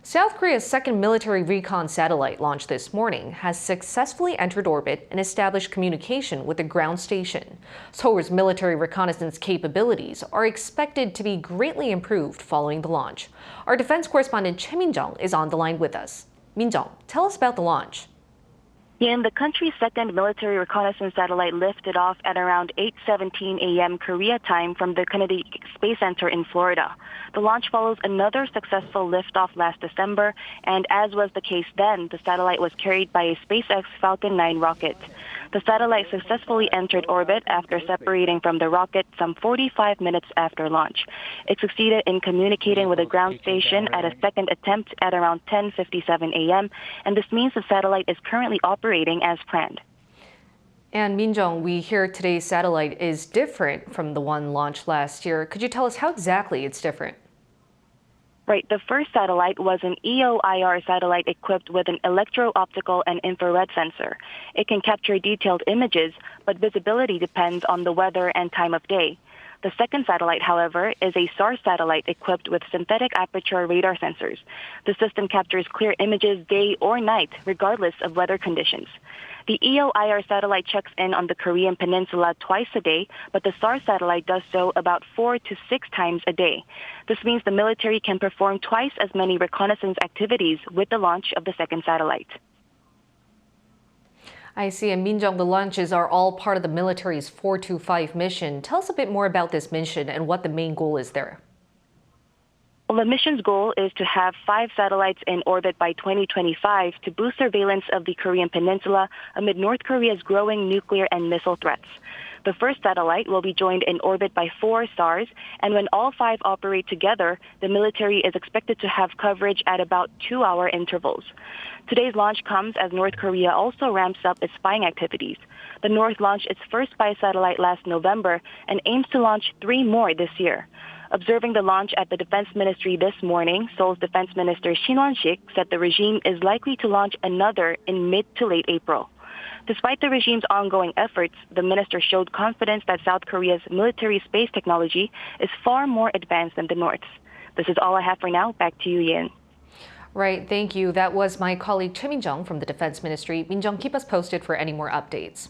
South Korea's second military recon satellite launched this morning has successfully entered orbit and established communication with the ground station. Seoul's military reconnaissance capabilities are expected to be greatly improved following the launch. Our defense correspondent Choi Min-jung is on the line with us. Min-jung, tell us about the launch. Yeeun, the country's second military reconnaissance satellite lifted off at around 8:17 a.m. Korea time from the Kennedy Space Center in Florida. The launch follows another successful liftoff last December, and as was the case then, the satellite was carried by a SpaceX Falcon 9 rocket. The satellite successfully entered orbit after separating from the rocket some 45 minutes after launch. It succeeded in communicating with the ground station at a second attempt at around 10:57 a.m., and this means the satellite is currently operating as planned. And Min-jung, we hear today's satellite is different from the one launched last year. Could you tell us how exactly it's different? Right. The first satellite was an EOIR satellite equipped with an electro-optical and infrared sensor. It can capture detailed images, but visibility depends on the weather and time of day. The second satellite, however, is a SAR satellite equipped with synthetic aperture radar sensors. The system captures clear images day or night, regardless of weather conditions. The EOIR satellite checks in on the Korean peninsula twice a day, but the SAR satellite does so about 4 to 6 times a day. This means the military can perform twice as many reconnaissance activities with the launch of the second satellite. I see. And Min-jung, the launches are all part of the military's 425 mission. Tell us a bit more about this mission and what the main goal is there. Well, the mission's goal is to have 5 satellites in orbit by 2025 to boost surveillance of the Korean peninsula amid North Korea's growing nuclear and missile threats. The first satellite will be joined in orbit by 4 stars, and when all 5 operate together, the military is expected to have coverage at about 2-hour intervals. Today's launch comes as North Korea also ramps up its spying activities. The North launched its first spy satellite last November and aims to launch 3 more this year. Observing the launch at the Defense Ministry this morning, Seoul's Defense Minister Shin Won-sik said the regime is likely to launch another in mid to late April. Despite the regime's ongoing efforts, the minister showed confidence that South Korea's military space technology is far more advanced than the North's. This is all I have for now. Back to you, Yeeun. Right, thank you. That was my colleague Choi Min-jung from the Defense Ministry. Min-jung, keep us posted for any more updates.